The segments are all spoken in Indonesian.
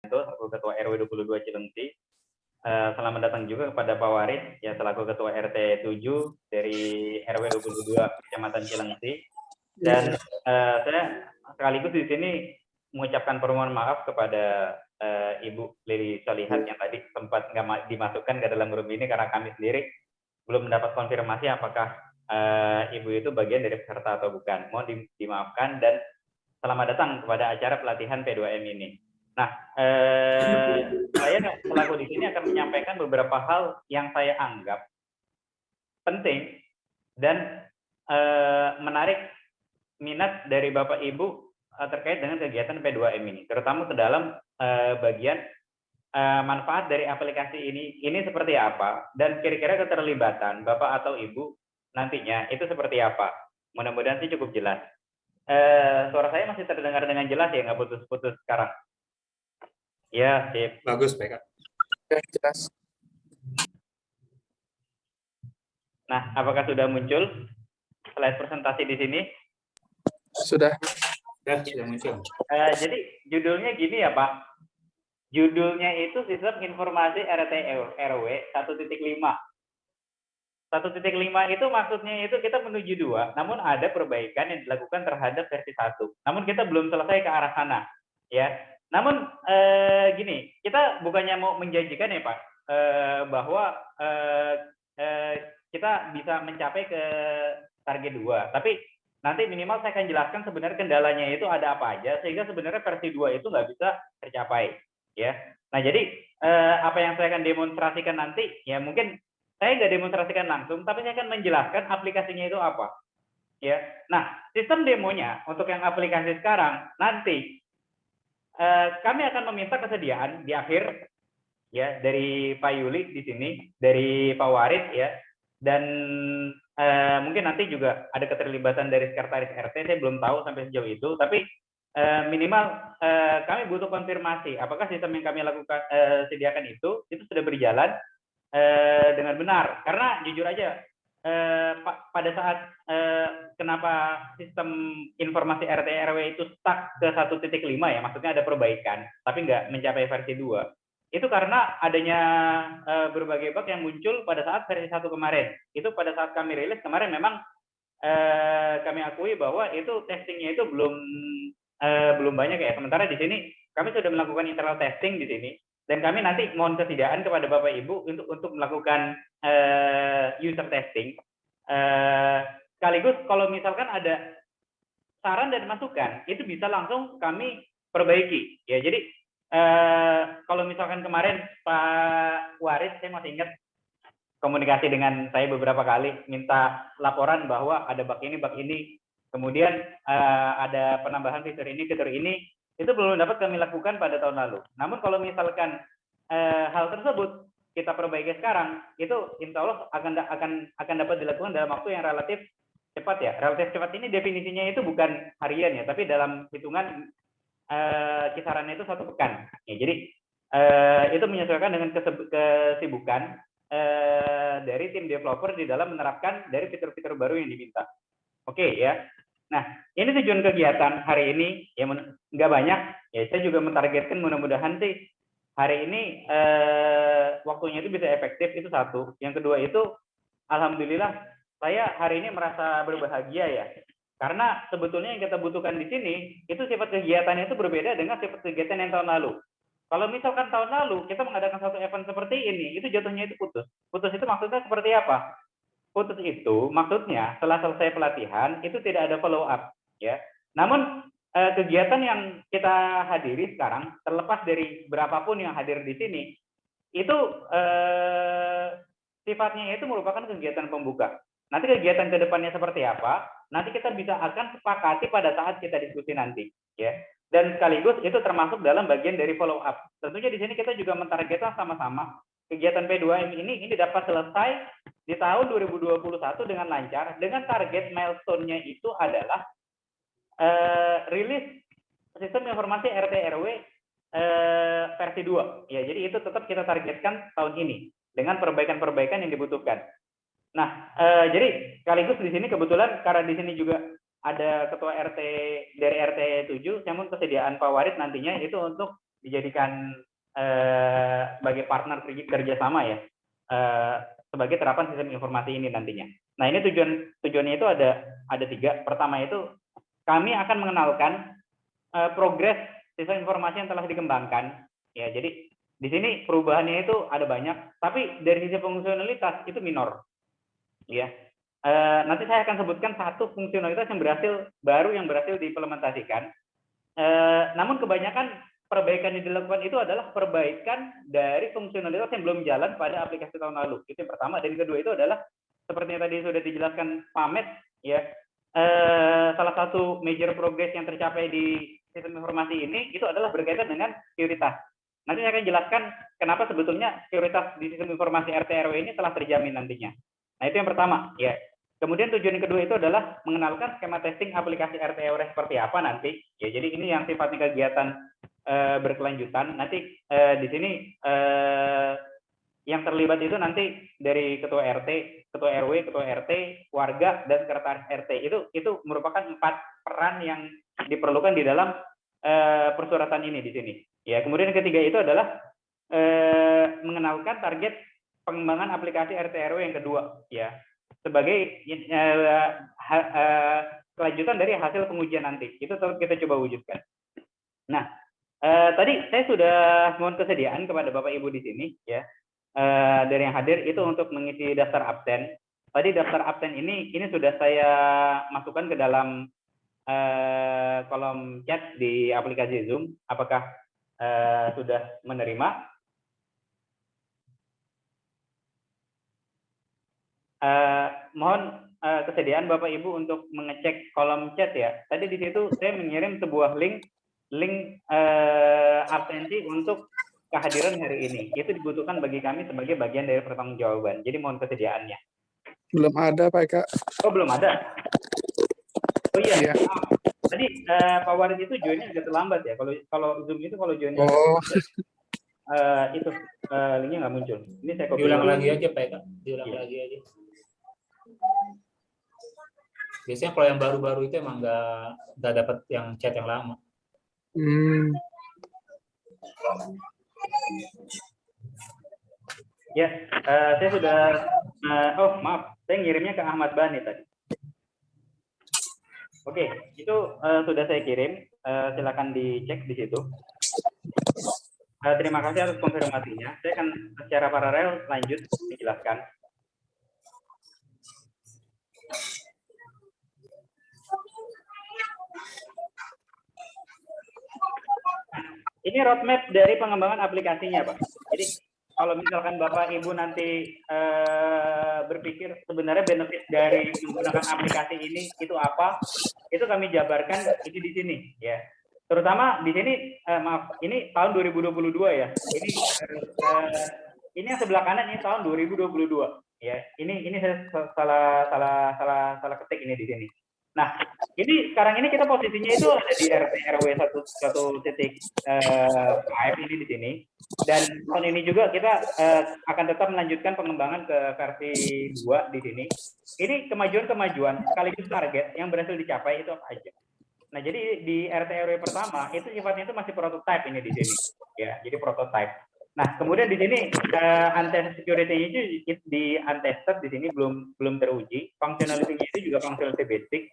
selaku Ketua RW 22 Cilengsi. Selamat datang juga kepada Pak Warid, ya selaku Ketua RT 7 dari RW 22 Kecamatan Cilengsi. Dan saya sekaligus di sini mengucapkan permohonan maaf kepada Ibu Lili Solihat yang tadi sempat nggak dimasukkan ke dalam grup ini karena kami sendiri belum mendapat konfirmasi apakah Ibu itu bagian dari peserta atau bukan. Mohon dimaafkan dan selamat datang kepada acara pelatihan P2M ini. Nah, saya selaku di sini akan menyampaikan beberapa hal yang saya anggap penting dan menarik minat dari Bapak Ibu terkait dengan kegiatan P2M ini, terutama ke dalam bagian manfaat dari aplikasi ini seperti apa, dan kira-kira keterlibatan Bapak atau Ibu nantinya itu seperti apa. Mudah-mudahan sih cukup jelas. Suara saya masih terdengar dengan jelas ya, nggak putus-putus sekarang? Ya, sip. Bagus, Pak. Jelas. Nah, apakah sudah muncul slide presentasi di sini? Sudah. Sudah muncul. Jadi judulnya gini ya, Pak. Judulnya itu Sistem Informasi RT RW 1.5. 1.5 itu maksudnya itu kita menuju 2, namun ada perbaikan yang dilakukan terhadap versi 1. Namun kita belum selesai ke arah sana, ya. Namun gini, kita bukannya mau menjanjikan ya Pak, bahwa kita bisa mencapai ke target 2, tapi nanti minimal saya akan jelaskan sebenarnya kendalanya itu ada apa aja, sehingga sebenarnya versi 2 itu nggak bisa tercapai, ya. Nah, jadi apa yang saya akan demonstrasikan nanti, ya mungkin saya nggak demonstrasikan langsung, tapi saya akan menjelaskan aplikasinya itu apa, ya. Nah, sistem demonya untuk yang aplikasi sekarang nanti kami akan meminta kesediaan di akhir, ya, dari Pak Yuli di sini, dari Pak Warid, ya, dan mungkin nanti juga ada keterlibatan dari sekretaris RT, saya belum tahu sampai sejauh itu, tapi minimal kami butuh konfirmasi apakah sistem yang kami lakukan sediakan itu sudah berjalan dengan benar. Karena jujur aja pada saat kenapa sistem informasi RT RW itu stuck ke 1.5 ya, maksudnya ada perbaikan tapi nggak mencapai versi 2, itu karena adanya berbagai bug yang muncul pada saat versi 1 kemarin. Itu pada saat kami rilis kemarin memang kami akui bahwa itu testingnya itu belum banyak ya. Sementara di sini kami sudah melakukan internal testing di sini, dan kami nanti mohon kesediaan kepada Bapak Ibu untuk melakukan user testing. Sekaligus kalau misalkan ada saran dan masukan, itu bisa langsung kami perbaiki. Ya, jadi kalau misalkan kemarin Pak Waris, saya masih ingat komunikasi dengan saya beberapa kali, minta laporan bahwa ada bug ini, kemudian ada penambahan fitur ini, itu belum dapat kami lakukan pada tahun lalu. Namun kalau misalkan hal tersebut kita perbaiki sekarang, itu insya Allah akan dapat dilakukan dalam waktu yang relatif cepat ya. Relatif cepat ini definisinya itu bukan harian ya, tapi dalam hitungan kisarannya itu 1 pekan. Ya, jadi itu menyesuaikan dengan kesibukan dari tim developer di dalam menerapkan dari fitur-fitur baru yang diminta. Oke ya. Nah, ini tujuan kegiatan hari ini ya, nggak banyak ya. Saya juga mentargetkan mudah-mudahan sih hari ini waktunya itu bisa efektif, itu satu. Yang kedua itu alhamdulillah saya hari ini merasa berbahagia ya. Karena sebetulnya yang kita butuhkan di sini itu sifat kegiatannya itu berbeda dengan sifat kegiatan yang tahun lalu. Kalau misalkan tahun lalu kita mengadakan satu event seperti ini, itu jatuhnya itu putus. Putus itu maksudnya seperti apa? Putus itu maksudnya setelah selesai pelatihan itu tidak ada follow up, ya. Namun kegiatan yang kita hadiri sekarang, terlepas dari berapapun yang hadir di sini, itu sifatnya itu merupakan kegiatan pembuka. Nanti kegiatan ke depannya seperti apa? Nanti kita bisa akan sepakati pada saat kita diskusi nanti, ya. Dan sekaligus itu termasuk dalam bagian dari follow up. Tentunya di sini kita juga mentargetkan sama-sama kegiatan P2M ini dapat selesai di tahun 2021 dengan lancar, dengan target milestone-nya itu adalah rilis sistem informasi RT RW versi 2. Ya, jadi itu tetap kita targetkan tahun ini dengan perbaikan-perbaikan yang dibutuhkan. Nah, jadi sekaligus di sini kebetulan karena di sini juga ada ketua RT dari RT 7, namun kesediaan Pak Warid nantinya itu untuk dijadikan sebagai partner kerjasama ya, sebagai terapan sistem informasi ini nantinya. Nah, ini tujuannya itu ada 3. Pertama itu kami akan mengenalkan progres sistem informasi yang telah dikembangkan. Ya, jadi di sini perubahannya itu ada banyak, tapi dari sisi fungsionalitas itu minor. Ya, nanti saya akan sebutkan satu fungsionalitas yang berhasil diimplementasikan. Namun kebanyakan perbaikan yang dilakukan itu adalah perbaikan dari fungsionalitas yang belum jalan pada aplikasi tahun lalu. Itu yang pertama. Dan yang kedua itu adalah seperti yang tadi sudah dijelaskan Pak Ahmed, ya, salah satu major progress yang tercapai di sistem informasi ini itu adalah berkaitan dengan prioritas. Nanti saya akan jelaskan kenapa sebetulnya prioritas di sistem informasi RT RW ini telah terjamin nantinya. Nah, itu yang pertama, ya. Kemudian tujuan yang kedua itu adalah mengenalkan skema testing aplikasi RT RW seperti apa nanti. Ya, jadi ini yang sifatnya kegiatan berkelanjutan. Nanti di sini yang terlibat itu nanti dari ketua RT, ketua RW, ketua RT, warga, dan sekretaris RT. Itu merupakan 4 peran yang diperlukan di dalam persuratan ini di sini. Ya, kemudian yang ketiga itu adalah mengenalkan target pengembangan aplikasi RT RW yang kedua, ya, sebagai kelanjutan dari hasil pengujian nanti. Itu kita coba wujudkan. Nah, tadi saya sudah mohon kesediaan kepada Bapak Ibu di sini, ya, dari yang hadir itu untuk mengisi daftar absen. Tadi daftar absen ini sudah saya masukkan ke dalam kolom chat di aplikasi Zoom. Apakah sudah menerima? Mohon kesediaan Bapak Ibu untuk mengecek kolom chat ya. Tadi di situ saya mengirim sebuah link absensi untuk kehadiran hari ini. Itu dibutuhkan bagi kami sebagai bagian dari pertanggungjawaban. Jadi mohon kesediaannya. Belum ada, Pak Eka. Oh, belum ada. Oh iya. Iya. Tadi Pak Warid itu joinnya agak terlambat ya. Kalau Zoom itu kalau joinnya itu linknya nggak muncul. Ini saya copy. Diulang lagi aja, Pak Eka. Diulang lagi aja. Biasanya kalau yang baru-baru itu emang nggak dapat yang chat yang lama. Ya, saya sudah. Oh maaf, saya ngirimnya ke Ahmad Bani tadi. Oke, itu sudah saya kirim. Silakan dicek di situ. Terima kasih atas konfirmasinya. Saya akan secara paralel lanjut dijelaskan. Ini roadmap dari pengembangan aplikasinya, Pak. Jadi kalau misalkan Bapak Ibu nanti berpikir sebenarnya benefit dari menggunakan aplikasi ini itu apa, itu kami jabarkan itu di sini, ya. Terutama di sini, maaf, ini tahun 2022 ya. Ini yang sebelah kanan ini tahun 2022, ya. Ini saya salah ketik ini di sini. Nah, ini sekarang ini kita posisinya itu ada di RT RW 1.5 ini di sini. Dan tahun ini juga kita akan tetap melanjutkan pengembangan ke versi 2 di sini. Ini kemajuan-kemajuan sekaligus target yang berhasil dicapai itu apa aja. Nah, jadi di RT RW pertama itu sifatnya itu masih prototype ini di sini. Ya, jadi prototype. Nah, kemudian di sini untested security-nya itu di untested di sini belum teruji. Functionality-nya itu juga functionality basic.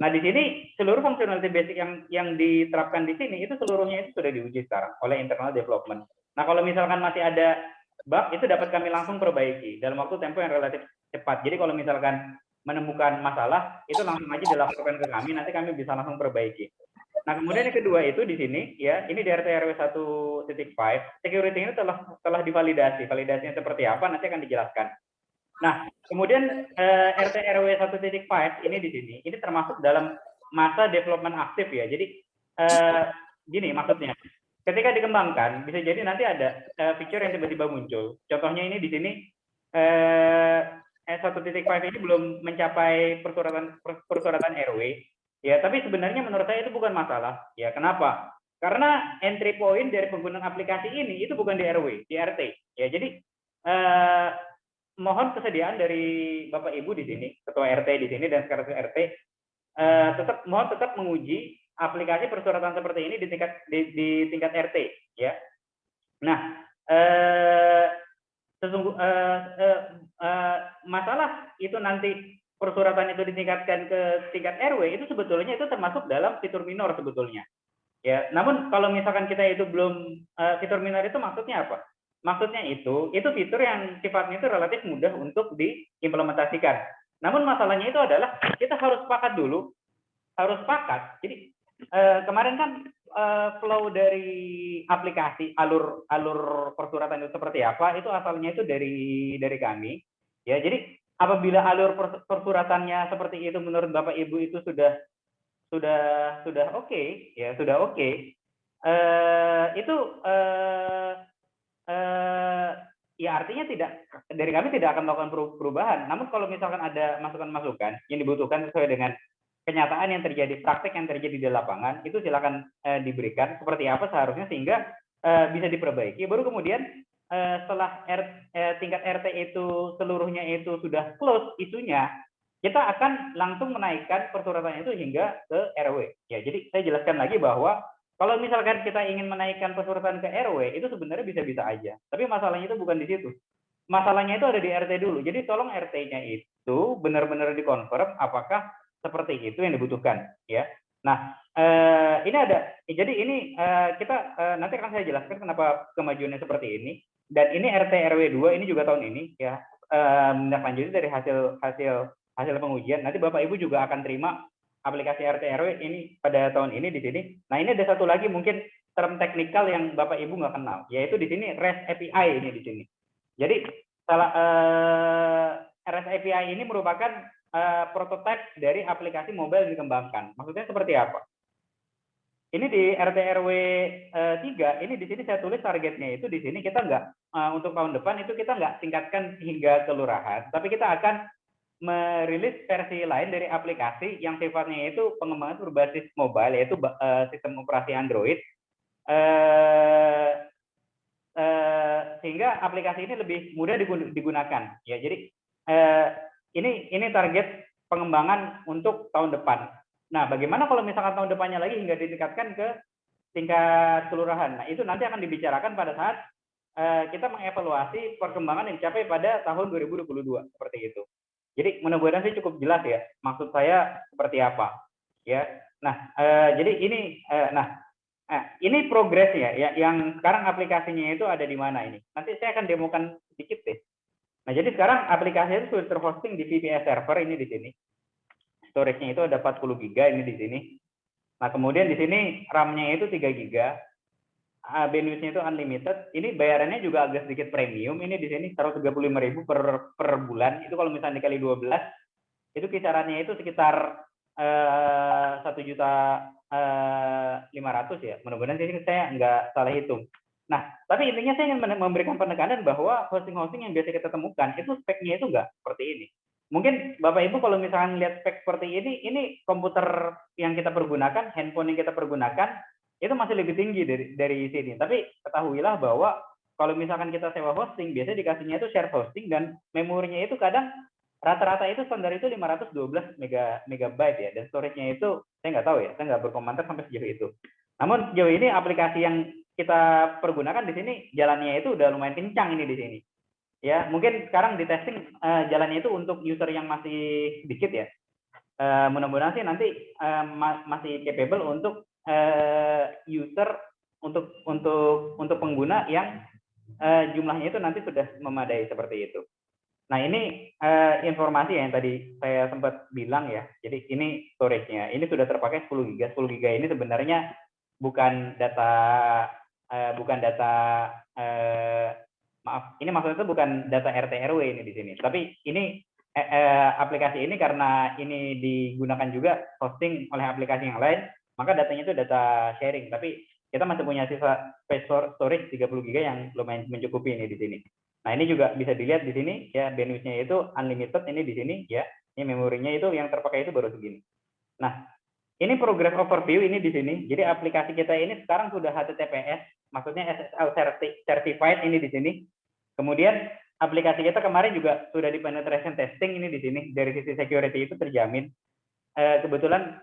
Nah, di sini seluruh functionality basic yang diterapkan di sini itu seluruhnya itu sudah diuji sekarang oleh internal development. Nah, kalau misalkan masih ada bug itu dapat kami langsung perbaiki dalam waktu tempo yang relatif cepat. Jadi kalau misalkan menemukan masalah itu langsung aja dilaporkan ke kami, nanti kami bisa langsung perbaiki. Nah, kemudian yang kedua itu di sini ya, ini di RT RW 1.5 security ini telah divalidasi. Validasinya seperti apa nanti akan dijelaskan. Nah, kemudian RT RW 1.5 ini di sini, ini termasuk dalam masa development aktif ya. Jadi gini maksudnya, ketika dikembangkan bisa jadi nanti ada feature yang tiba-tiba muncul. Contohnya ini di sini 1.5 ini belum mencapai persuratan RW, ya. Tapi sebenarnya menurut saya itu bukan masalah. Ya, kenapa? Karena entry point dari penggunaan aplikasi ini itu bukan di RW, di RT. Ya, jadi mohon kesediaan dari Bapak Ibu di sini, ketua RT di sini dan sekretaris RT, tetap menguji aplikasi persuratan seperti ini di tingkat RT, ya. itu nanti persuratan itu ditingkatkan ke tingkat RW, itu sebetulnya itu termasuk dalam fitur minor sebetulnya. Ya, namun kalau misalkan kita itu belum fitur minor itu maksudnya apa? Maksudnya itu fitur yang sifatnya itu relatif mudah untuk diimplementasikan. Namun masalahnya itu adalah kita harus sepakat dulu, harus sepakat. Jadi kemarin kan flow dari aplikasi alur persuratan itu seperti apa? Itu asalnya itu dari kami. Ya, jadi apabila alur persuratannya seperti itu menurut Bapak Ibu itu sudah oke, ya sudah oke. Itu ya artinya dari kami tidak akan melakukan perubahan. Namun kalau misalkan ada masukan-masukan yang dibutuhkan sesuai dengan kenyataan yang terjadi, praktek yang terjadi di lapangan, itu silakan diberikan seperti apa seharusnya sehingga bisa diperbaiki. Baru kemudian setelah tingkat RT itu seluruhnya itu sudah close isunya, kita akan langsung menaikkan persuratannya itu hingga ke RW. Ya, jadi saya jelaskan lagi bahwa kalau misalkan kita ingin menaikkan persuratan ke RW, itu sebenarnya bisa-bisa aja. Tapi masalahnya itu bukan di situ. Masalahnya itu ada di RT dulu. Jadi tolong RT-nya itu benar-benar dikonfirm apakah seperti itu yang dibutuhkan. Ya. Nah, ini ada. Jadi ini kita nanti akan saya jelaskan kenapa kemajuannya seperti ini. Dan ini RT RW 2 ini juga tahun ini ya menindaklanjuti dari hasil pengujian. Nanti Bapak Ibu juga akan terima aplikasi RT RW ini pada tahun ini di sini. Nah, ini ada satu lagi mungkin term teknikal yang Bapak Ibu nggak kenal, yaitu di sini REST API ini di sini. Jadi REST API ini merupakan prototipe dari aplikasi mobile yang dikembangkan. Maksudnya seperti apa? Ini di RT RW 3, ini di sini saya tulis targetnya itu di sini kita nggak untuk tahun depan itu kita nggak tingkatkan hingga kelurahan, tapi kita akan merilis versi lain dari aplikasi yang sifatnya itu pengembangan berbasis mobile, yaitu sistem operasi Android, sehingga aplikasi ini lebih mudah digunakan. Ya, jadi ini target pengembangan untuk tahun depan. Nah, bagaimana kalau misalkan tahun depannya lagi hingga ditingkatkan ke tingkat kelurahan? Nah, itu nanti akan dibicarakan pada saat kita mengevaluasi perkembangan yang dicapai pada tahun 2022 seperti itu. Jadi mudah-mudahan sih cukup jelas ya maksud saya seperti apa ya. Nah jadi ini ini progresnya ya yang sekarang aplikasinya itu ada di mana ini. Nanti saya akan demokan sedikit deh. Nah jadi sekarang aplikasinya itu sudah terhosting di VPS server ini di sini. Storage-nya itu ada 40 GB ini di sini. Nah kemudian di sini RAM-nya itu 3 GB. Bandwidth-nya itu unlimited. Ini bayarannya juga agak sedikit premium. Ini di sini 135.000 per bulan. Itu kalau misalnya dikali 12, itu kisarannya itu sekitar 1.500.000 ya. Mudah-mudahan sini saya nggak salah hitung. Nah, tapi intinya saya ingin memberikan penekanan bahwa hosting-hosting yang biasa kita temukan itu speknya itu nggak seperti ini. Mungkin Bapak Ibu kalau misalnya lihat spek seperti ini komputer yang kita pergunakan, handphone yang kita pergunakan itu masih lebih tinggi dari sini. Tapi ketahuilah bahwa kalau misalkan kita sewa hosting, biasanya dikasihnya itu share hosting dan memorinya itu kadang rata-rata itu standar itu 512 megabyte ya. Dan storage-nya itu saya nggak tahu ya, saya nggak berkomentar sampai sejauh itu. Namun sejauh ini aplikasi yang kita pergunakan di sini jalannya itu udah lumayan kencang ini di sini. Ya, mungkin sekarang di testing jalannya itu untuk user yang masih sedikit ya. Mudah-mudahan sih nanti masih capable untuk user untuk pengguna yang jumlahnya itu nanti sudah memadai seperti itu. Nah ini informasi yang tadi saya sempat bilang ya. Jadi ini storage-nya. Ini sudah terpakai 10 GB. 10 GB ini sebenarnya bukan data maaf. Ini maksudnya itu bukan data RT RW ini di sini. Tapi ini aplikasi ini karena ini digunakan juga hosting oleh aplikasi yang lain, maka datanya itu data sharing, tapi kita masih punya sisa space storage 30 GB yang lumayan mencukupi ini di sini. Nah, ini juga bisa dilihat di sini ya, bandwidth-nya itu unlimited ini di sini ya. Ini memorinya itu yang terpakai itu baru segini. Nah, ini progress overview ini di sini. Jadi aplikasi kita ini sekarang sudah HTTPS, maksudnya SSL certified ini di sini. Kemudian aplikasi kita kemarin juga sudah di penetration testing ini di sini, dari sisi security itu terjamin. Kebetulan